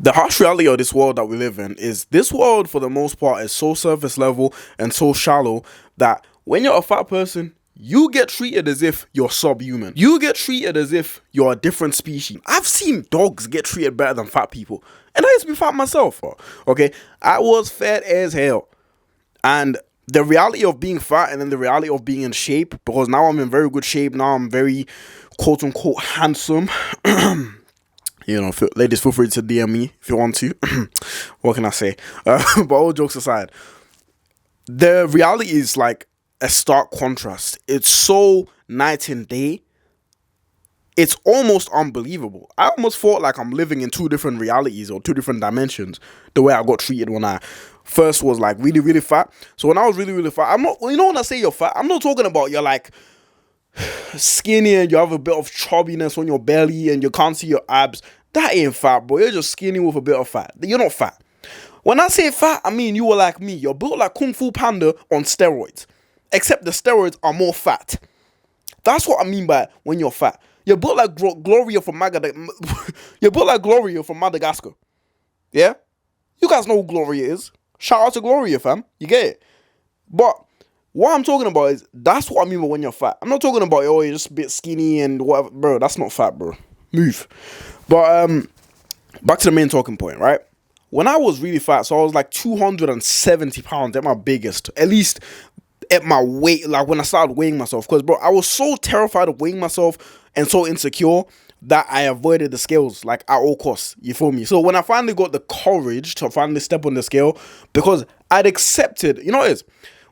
The harsh reality of this world that we live in is this world, for the most part, is so surface level and so shallow that when you're a fat person, you get treated as if you're subhuman. You get treated as if you're a different species. I've seen dogs get treated better than fat people. And I used to be fat myself. Okay? I was fat as hell. And the reality of being fat and then the reality of being in shape, because now I'm in very good shape. Now I'm very quote unquote handsome. Ladies, feel free to DM me if you want to. What can I say? But all jokes aside, the reality is like a stark contrast. It's so night and day. It's almost unbelievable. I almost felt like I'm living in two different realities or two different dimensions. The way I got treated when I first was like really, really fat. So when I was really, really fat, I'm not, when I say you're fat, I'm not talking about you're like skinny and you have a bit of chubbiness on your belly and you can't see your abs. That ain't fat, bro. You're just skinny with a bit of fat. You're not fat. When I say fat, I mean you were like me. You're built like Kung Fu Panda on steroids. Except the steroids are more fat. That's what I mean by when you're fat. You're built like Gloria from You're built like Gloria from Madagascar. Yeah? You guys know who Gloria is. Shout out to Gloria, fam. You get it? But what I'm talking about is, that's what I mean by when you're fat. I'm not talking about, oh, you're just a bit skinny and whatever. Bro, that's not fat, bro. Move. But back to the main talking point, right? When I was really fat, so I was like 270 pounds at my biggest, at least at my weight, like when I started weighing myself. Because, bro, I was so terrified of weighing myself and so insecure that I avoided the scales, like, at all costs. You feel me? So when I finally got the courage to finally step on the scale, because I'd accepted, you know what it is?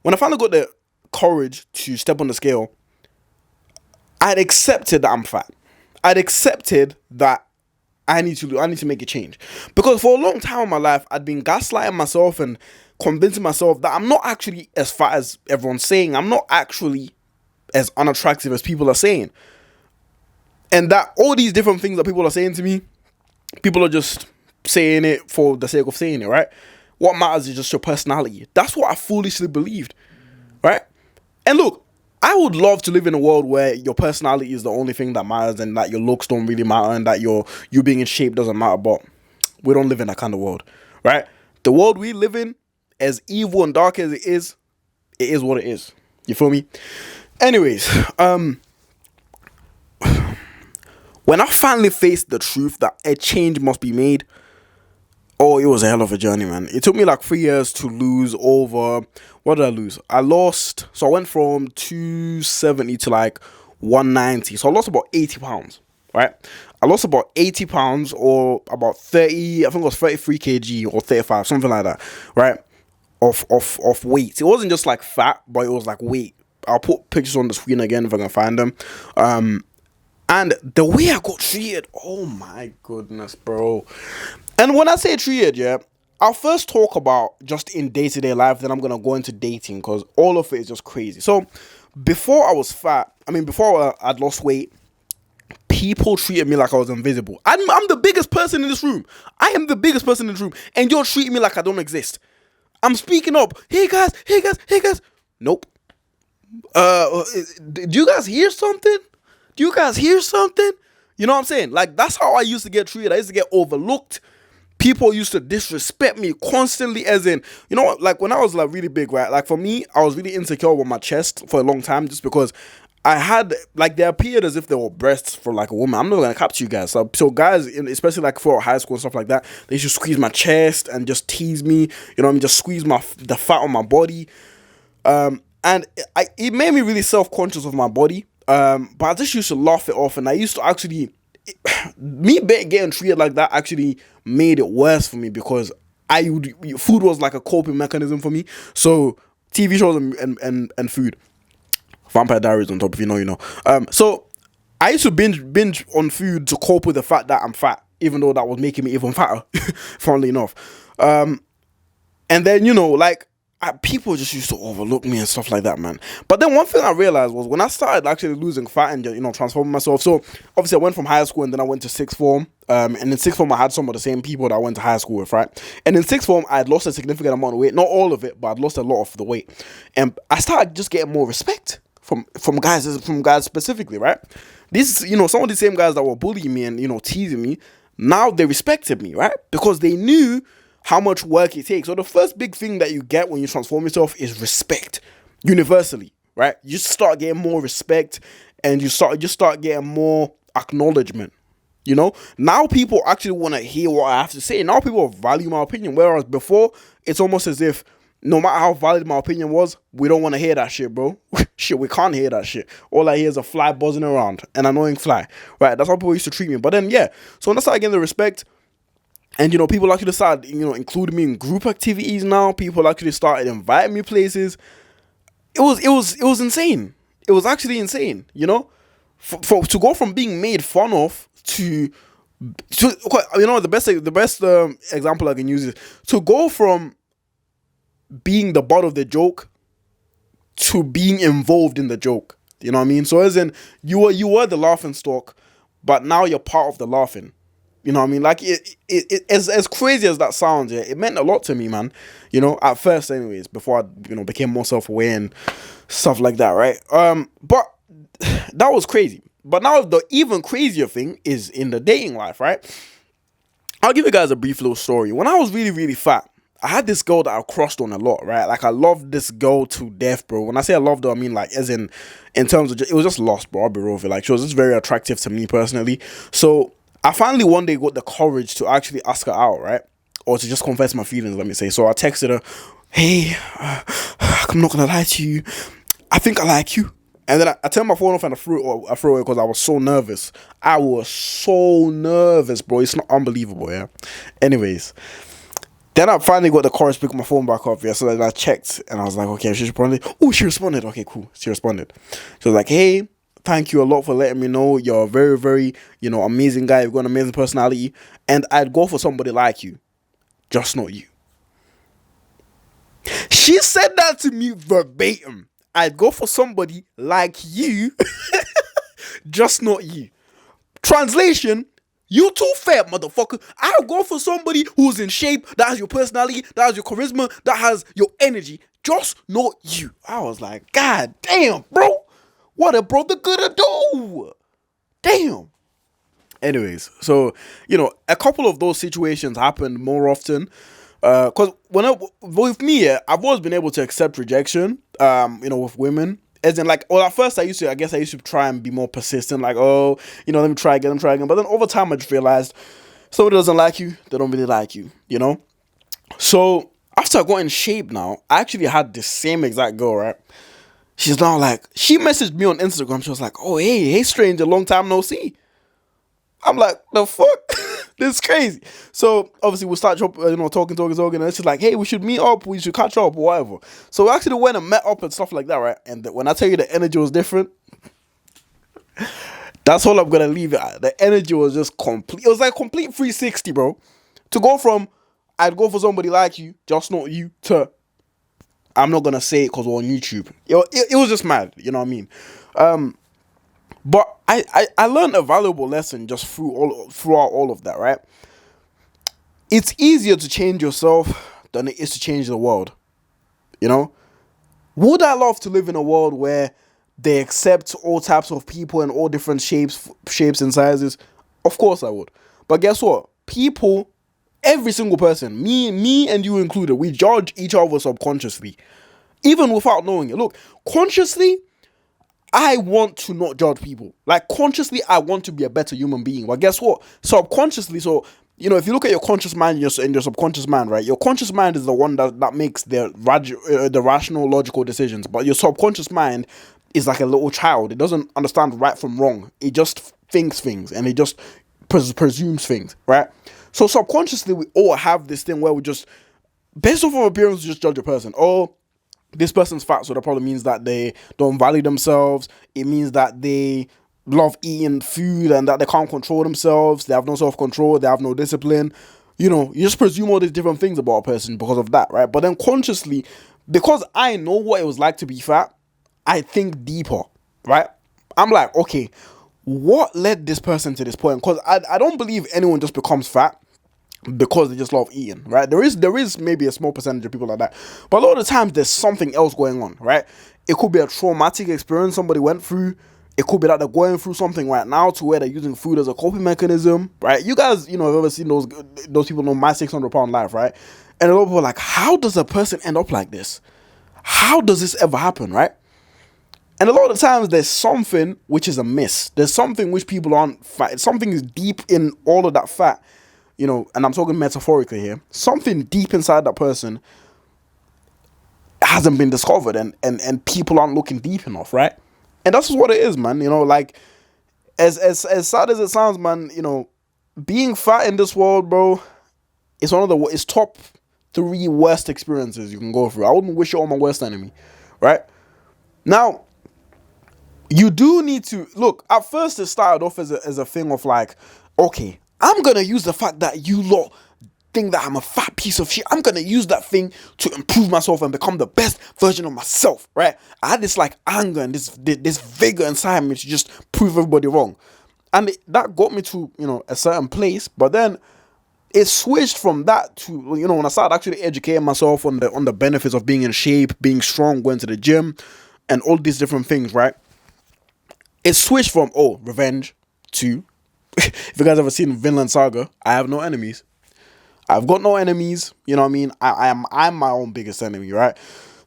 When I finally got the courage to step on the scale, I'd accepted that I'm fat. I'd accepted that I need to make a change. Because for a long time in my life, I'd been gaslighting myself and convincing myself that I'm not actually as fat as everyone's saying. I'm not actually as unattractive as people are saying. And that all these different things that people are saying to me, people are just saying it for the sake of saying it, right? What matters is just your personality. That's what I foolishly believed, right? And look, I would love to live in a world where your personality is the only thing that matters and that your looks don't really matter and that you being in shape doesn't matter. But we don't live in that kind of world, right? The world we live in, as evil and dark as it is what it is. You feel me? Anyways, when I finally faced the truth that a change must be made, oh, it was a hell of a journey, man. It took me like 3 years to lose over... What did I lose? I went from 270 to like 190. So I lost about 80 pounds, right? I lost about 80 pounds or about 30, I think it was 33 kg or 35, something like that, right? Of weight. It wasn't just like fat, but it was like weight. I'll put pictures on the screen again if I can find them. And the way I got treated, oh my goodness, bro. And when I say treated, yeah, I'll first talk about just in day-to-day life, then I'm going to go into dating because all of it is just crazy. So before I was fat, before I'd lost weight, people treated me like I was invisible. I'm the biggest person in this room. I am the biggest person in this room. And you're treating me like I don't exist. I'm speaking up. Hey guys. Nope. Do you guys hear something? You know what I'm saying? Like, that's how I used to get treated. I used to get overlooked. People used to disrespect me constantly, as in, you know, like when I was like really big, right? Like for me, I was really insecure with my chest for a long time just because I had, like, they appeared as if they were breasts for like a woman. I'm not going to capture you guys. So guys, especially like for high school and stuff like that, they used to squeeze my chest and just tease me, you know what I mean? Just squeeze the fat on my body. And it made me really self-conscious of my body. But I just used to laugh it off, and I used to actually, me getting treated like that actually made it worse for me because food was like a coping mechanism for me. So TV shows and food, Vampire Diaries on top, if you know, you know. So I used to binge on food to cope with the fact that I'm fat, even though that was making me even fatter, funnily enough. And then, you know, like, people just used to overlook me and stuff like that, man. But then one thing I realized was when I started actually losing fat and, you know, transforming myself. So obviously I went from high school and then I went to sixth form. And in sixth form I had some of the same people that I went to high school with, right? And in sixth form I had lost a significant amount of weight, not all of it, but I'd lost a lot of the weight. And I started just getting more respect from guys specifically, right? These, you know, some of the same guys that were bullying me and, you know, teasing me, Now they respected me, right? Because they knew how much work it takes. So the first big thing that you get when you transform yourself is respect, universally, right? You start getting more respect, and you start getting more acknowledgement. You know, now people actually want to hear what I have to say. Now people value my opinion, whereas before it's almost as if no matter how valid my opinion was, we don't want to hear that shit, bro. Shit, we can't hear that shit. All I hear is a fly buzzing around, an annoying fly, right? That's how people used to treat me. But then, yeah, so when I started getting the respect, and you know, people actually started, you know, including me in group activities now. People actually started inviting me places. It was insane. It was actually insane, you know, to go from being made fun of to you know, the best example I can use is to go from being the butt of the joke to being involved in the joke. You know what I mean? So as in you were the laughing stock, but now you're part of the laughing. You know what I mean? Like it as crazy as that sounds, yeah, it meant a lot to me, man. You know, at first anyways, before I, you know, became more self-aware and stuff like that, right? But that was crazy. But now the even crazier thing is in the dating life, right? I'll give you guys a brief little story. When I was really, really fat, I had this girl that I crushed on a lot, right? Like, I loved this girl to death, bro. When I say I loved her, I mean, like, as in terms of, it was just lost, bro. I'll be real with you. Like, she was just very attractive to me personally. So, I finally one day got the courage to actually ask her out, right? Or to just confess my feelings, let me say. So, I texted her, hey, I'm not gonna lie to you. I think I like you. And then I turned my phone off and I threw it away because I was so nervous. I was so nervous, bro. It's not unbelievable, yeah? Anyways. Then I finally got the courage to pick my phone back up, yeah. So then I checked and I was like, okay, she responded. Oh, she responded. Okay, cool. She responded. She was like, hey, thank you a lot for letting me know. You're a very, very, you know, amazing guy. You've got an amazing personality. And I'd go for somebody like you. Just not you. She said that to me verbatim. I'd go for somebody like you. Just not you. Translation. You too fat, motherfucker. I'll go for somebody who's in shape, that has your personality, that has your charisma, that has your energy. Just not you. I was like, God damn, bro. What a brother gonna do? Damn. Anyways, so, you know, a couple of those situations happened more often. Because with me, I've always been able to accept rejection, you know, with women. As in, like, well, at first I used to try and be more persistent, like, oh, you know, let me try again. But then over time, I just realized somebody doesn't like you, they don't really like you, you know? So after I got in shape now, I actually had the same exact girl, right? She's now like, she messaged me on Instagram. She was like, oh, hey, stranger, long time no see. I'm like, the fuck? This is crazy. So obviously we start, you know, talking, and she's like, hey, we should meet up, we should catch up, or whatever. So we actually went and met up and stuff like that, right? And when I tell you the energy was different, that's all I'm gonna leave it at. The energy was just complete. It was like complete 360, bro. To go from I'd go for somebody like you, just not you, to I'm not gonna say it because we're on YouTube. It was just mad, you know what I mean? But I learned a valuable lesson just throughout all of that, right? It's easier to change yourself than it is to change the world. You know? Would I love to live in a world where they accept all types of people in all different shapes and sizes? Of course I would. But guess what? People, every single person, me and you included, we judge each other subconsciously. Even without knowing it. Look, consciously, I want to not judge people. Like, consciously, I want to be a better human being. But guess what? Subconsciously, so, you know, if you look at your conscious mind and your subconscious mind, right? Your conscious mind is the one that makes the rational, logical decisions. But your subconscious mind is like a little child. It doesn't understand right from wrong. It just thinks things and it just presumes things, right? So subconsciously, we all have this thing where we just, based off of appearance, just judge a person. Oh, this person's fat, so that probably means that they don't value themselves. It means that they love eating food and that they can't control themselves. They have no self-control. They have no discipline. You know, you just presume all these different things about a person because of that, right? But then consciously, because I know what it was like to be fat, I think deeper, right? I'm like, okay, what led this person to this point? Because I don't believe anyone just becomes fat because they just love eating, right? There is maybe a small percentage of people like that, but a lot of the times there's something else going on, right? It could be a traumatic experience somebody went through. It could be that they're going through something right now to where they're using food as a coping mechanism, right? You guys, have ever seen those people know My 600 Pound Life, right? And a lot of people are like, how does a person end up like this? How does this ever happen, right? And a lot of times there's something which is amiss. There's something which people aren't fat. Something is deep in all of that fat, and I'm talking metaphorically here. Something deep inside that person hasn't been discovered, and people aren't looking deep enough, right? And that's just what it is, man. Like as sad as it sounds, man, being fat in this world, bro, it's it's top 3 worst experiences you can go through. I wouldn't wish it on my worst enemy, right? Now, you do need to look. At first, it started off as a thing of like, okay, I'm gonna use the fact that you lot think that I'm a fat piece of shit. I'm gonna use that thing to improve myself and become the best version of myself, right? I had this like anger and this vigor inside me to just prove everybody wrong, and that got me to a certain place. But then it switched from that to when I started actually educating myself on the benefits of being in shape, being strong, going to the gym, and all these different things, right? It switched from revenge to if you guys ever seen Vinland Saga, I have no enemies. I've got no enemies, you know what I mean? I'm my own biggest enemy, right?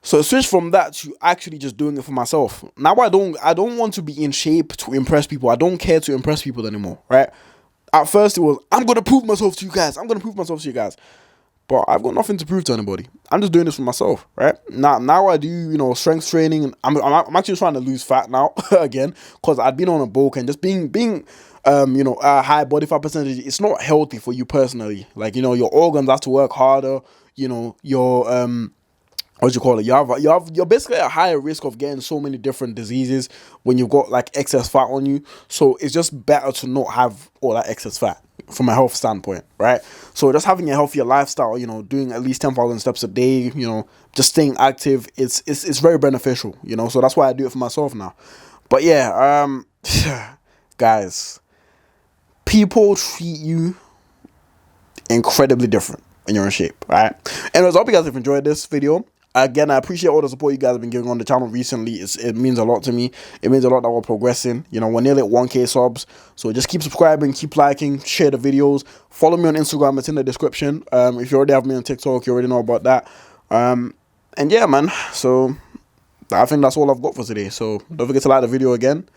So it switched from that to actually just doing it for myself. Now I don't want to be in shape to impress people. I don't care to impress people anymore, right? At first it was, I'm gonna prove myself to you guys. But I've got nothing to prove to anybody. I'm just doing this for myself, right? Now I do, strength training, and I'm actually trying to lose fat now again, because I've been on a bulk, and just being a high body fat percentage, it's not healthy for you personally. Like, your organs have to work harder. Your what do you call it? You're basically at a higher risk of getting so many different diseases when you've got like excess fat on you. So it's just better to not have all that excess fat from a health standpoint, right? So just having a healthier lifestyle, doing at least 10,000 steps a day, just staying active, it's very beneficial, So that's why I do it for myself now. But yeah, guys, people treat you incredibly different when you're in shape, right? Anyways, I hope you guys have enjoyed this video. Again, I appreciate all the support you guys have been giving on the channel recently. It means a lot to me. It means a lot that we're progressing. We're nearly at 1K subs. So just keep subscribing, keep liking, share the videos. Follow me on Instagram. It's in the description. If you already have me on TikTok, you already know about that. And yeah, man. So I think that's all I've got for today. So don't forget to like the video again.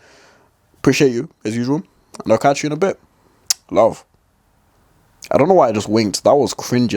Appreciate you, as usual. And I'll catch you in a bit. Love. I don't know why I just winked. That was cringy.